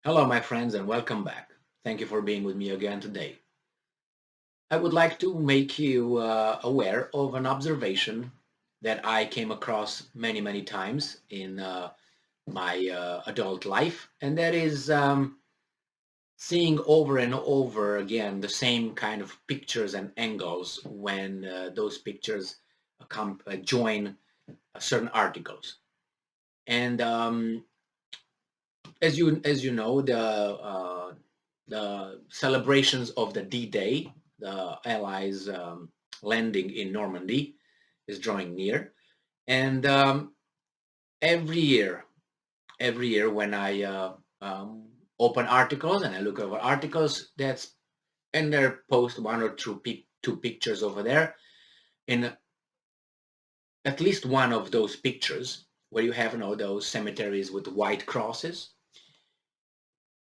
Hello, my friends, and welcome back. Thank you for being with me again today. I would like to make you aware of an observation that I came across many, many times in my adult life, and that is seeing over and over again the same kind of pictures and angles when those pictures join certain articles. And as you know, the celebrations of the D-Day, the Allies landing in Normandy, is drawing near, and every year, every year when I open articles and I look over articles, that's and they post one or two pictures over there. In at least one of those pictures, where you have those cemeteries with white crosses,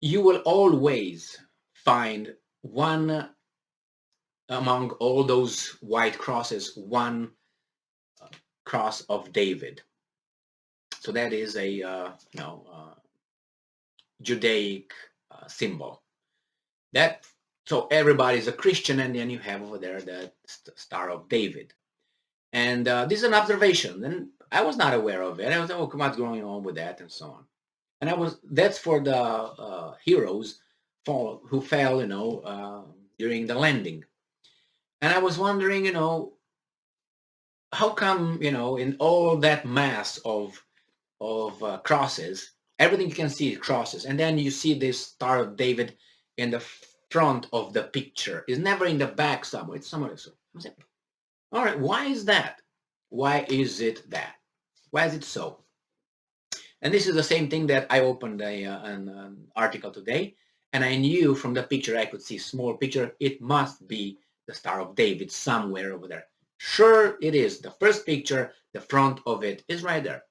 you will always find one among all those white crosses, one cross of David. So that is a Judaic symbol. That so everybody's a Christian, and then you have over there the Star of David. And this is an observation, and I was not aware of it. I was like, oh, what's going on with that, and so on. And that's for the heroes who fell, during the landing. And I was wondering, how come, in all that mass of crosses, everything you can see is crosses, and then you see this Star of David in the front of the picture. It's never in the back somewhere. It's somewhere else. I was like, all right, why is that? Why is it that? Why is it so? And this is the same thing that I opened an article today, and I knew from the picture, I could see small picture, it must be the Star of David somewhere over there. Sure, it is. The first picture, the front of it is right there.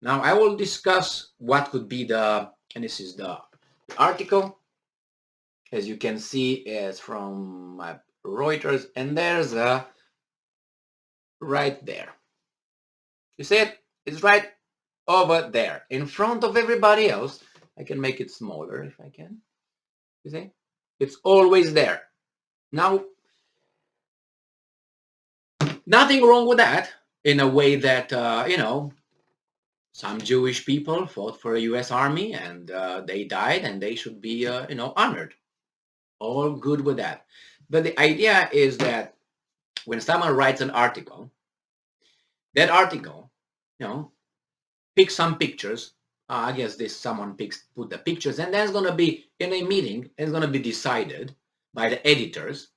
Now I will discuss what could be and this is the article. As you can see, is from Reuters, and there's a right there. You see it? It's right over there in front of everybody else. I can make it smaller if I can. You see? It's always there. Now, nothing wrong with that in a way that, some Jewish people fought for the U.S. Army and they died and they should be, honored. All good with that. But the idea is that when someone writes an article, that article, pick some pictures. I guess this someone put the pictures, and that's going to be in a meeting. It's going to be decided by the editors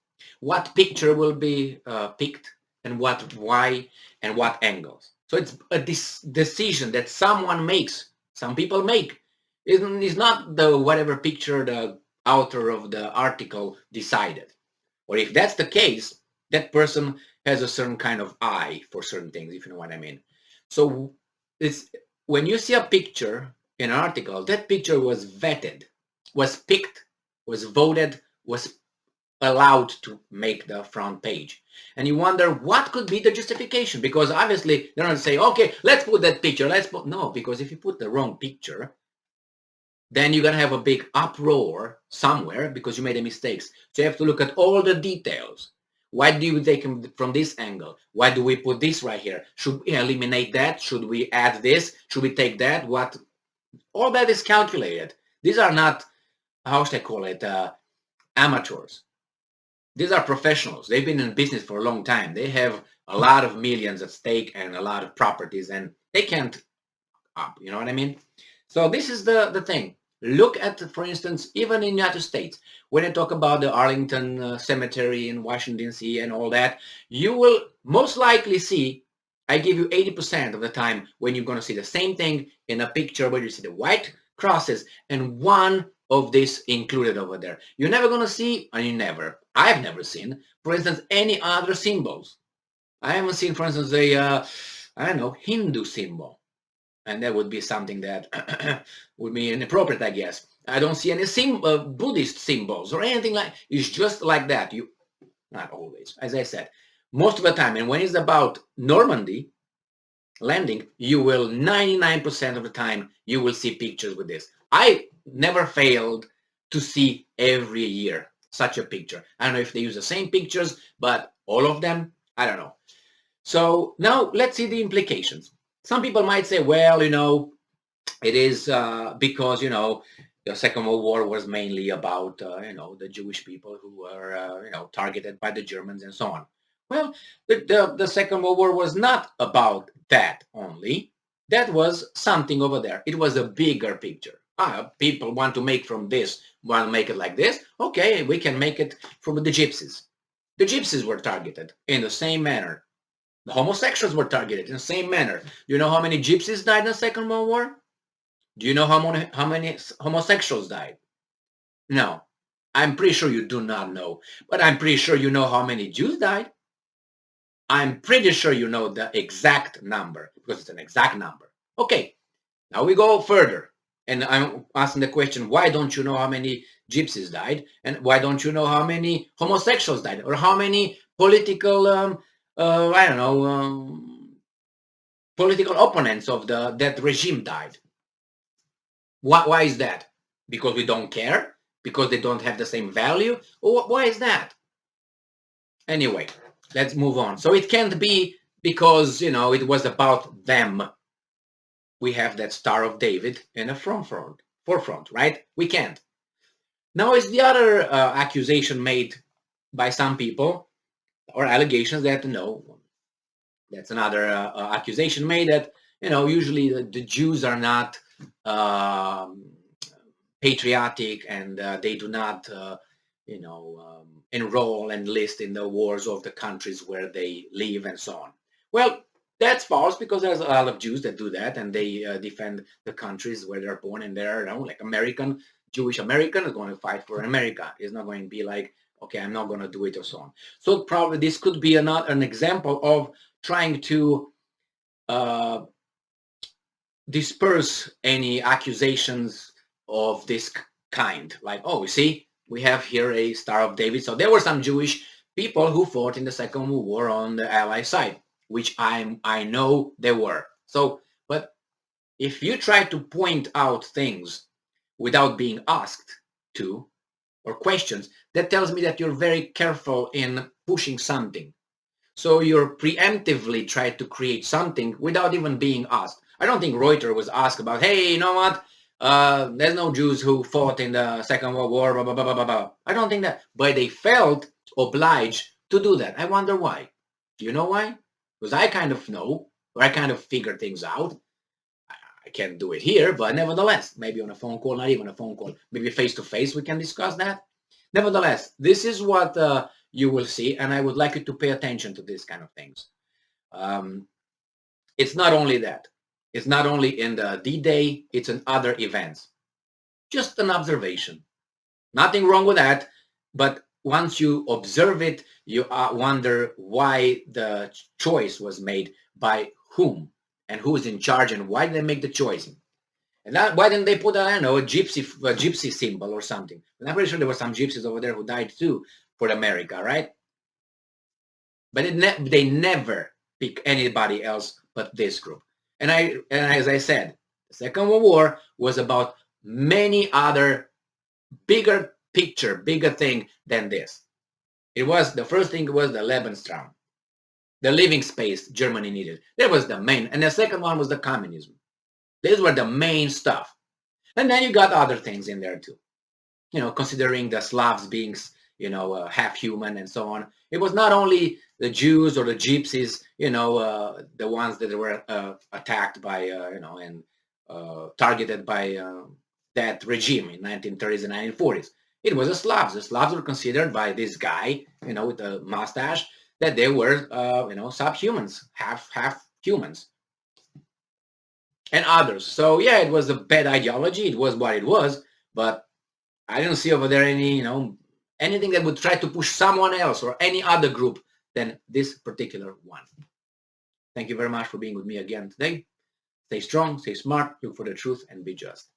what picture will be picked and why, and what angles. So it's a decision that someone makes. Some people make. It's not the whatever picture the author of the article decided. Or if that's the case, that person has a certain kind of eye for certain things, if you know what I mean. So it's when you see a picture in an article, that picture was vetted, was picked, was voted, was allowed to make the front page. And you wonder what could be the justification, because obviously they're not say, okay, let's put that picture. No, because if you put the wrong picture, then you're going to have a big uproar somewhere because you made a mistake. So you have to look at all the details. Why do we take them from this angle? Why do we put this right here? Should we eliminate that? Should we add this? Should we take that? What? All that is calculated. These are not, how should I call it, amateurs. These are professionals. They've been in business for a long time. They have a lot of millions at stake and a lot of properties, and they can't up. You know what I mean? So this is the thing. Look at, for instance, even in the United States, when I talk about the Arlington Cemetery in Washington, D.C. and all that, you will most likely see, I give you 80% of the time, when you're going to see the same thing in a picture where you see the white crosses and one of this included over there. You're never going to see, I've never seen, for instance, any other symbols. I haven't seen, for instance, I don't know, Hindu symbol, and that would be something that would be inappropriate, I guess. I don't see any Buddhist symbols or anything like. It's just like that. You, not always, as I said, most of the time. And when it's about Normandy landing, you will 99% of the time you will see pictures with this. I never failed to see every year such a picture. I don't know if they use the same pictures, but all of them, I don't know. So now let's see the implications. Some people might say, well, it is because, the Second World War was mainly about, the Jewish people who were, targeted by the Germans and so on. Well, the Second World War was not about that only. That was something over there. It was a bigger picture. People want to make from this, want to make it like this. Okay, we can make it from the Gypsies. The Gypsies were targeted in the same manner. The homosexuals were targeted in the same manner. Do you know how many Gypsies died in the Second World War? Do you know how many homosexuals died? No. I'm pretty sure you do not know. But I'm pretty sure you know how many Jews died. I'm pretty sure you know the exact number because it's an exact number. Okay, now we go further. And I'm asking the question, why don't you know how many Gypsies died? And why don't you know how many homosexuals died? Or how many political, I don't know, political opponents of that regime died? Why is that? Because we don't care? Because they don't have the same value? Or why is that? Anyway, let's move on. So it can't be because, it was about them. We have that Star of David in the forefront, right? We can't. Now is the other accusation made by some people, or allegations that, that's another accusation made that, usually the Jews are not patriotic and they do not, enroll and enlist in the wars of the countries where they live and so on. Well, that's false because there's a lot of Jews that do that and they defend the countries where they're born and they're, like American, Jewish American is going to fight for America. It's not going to be like, okay, I'm not going to do it or so on. So probably this could be an example of trying to disperse any accusations of this kind. Like, oh, you see, we have here a Star of David. So there were some Jewish people who fought in the Second World War on the Allied side, which I know there were. So, but if you try to point out things without being asked to or questions, that tells me that you're very careful in pushing something. So you're preemptively trying to create something without even being asked. I don't think Reuters was asked about, hey, you know what? There's no Jews who fought in the Second World War, blah, blah, blah, blah, blah. I don't think that. But they felt obliged to do that. I wonder why. Do you know why? Because I kind of know, or I kind of figure things out. I can't do it here, but nevertheless, maybe on a phone call, not even a phone call, maybe face-to-face, we can discuss that. Nevertheless, this is what you will see, and I would like you to pay attention to these kind of things. It's not only that. It's not only in the D-Day, it's in other events. Just an observation. Nothing wrong with that, but once you observe it, you wonder why the choice was made by whom and who's in charge and why did they make the choice. And why didn't they put, I don't know, a gypsy symbol or something? And I'm pretty sure there were some gypsies over there who died too for America, right? But they never pick anybody else but this group. And as I said, the Second World War was about many other bigger picture, bigger thing than this. It was, the first thing was the Lebensraum, the living space Germany needed. That was the main. And the second one was the communism. These were the main stuff. And then you got other things in there too. Considering the Slavs being, half human and so on. It was not only the Jews or the Gypsies, the ones that were attacked by, and targeted by that regime in 1930s and 1940s. It was the Slavs. The Slavs were considered by this guy, with the mustache, that they were, subhumans, half humans. And others. So yeah, it was a bad ideology. It was what it was, but I didn't see over there any, anything that would try to push someone else or any other group than this particular one. Thank you very much for being with me again today. Stay strong, stay smart, look for the truth, and be just.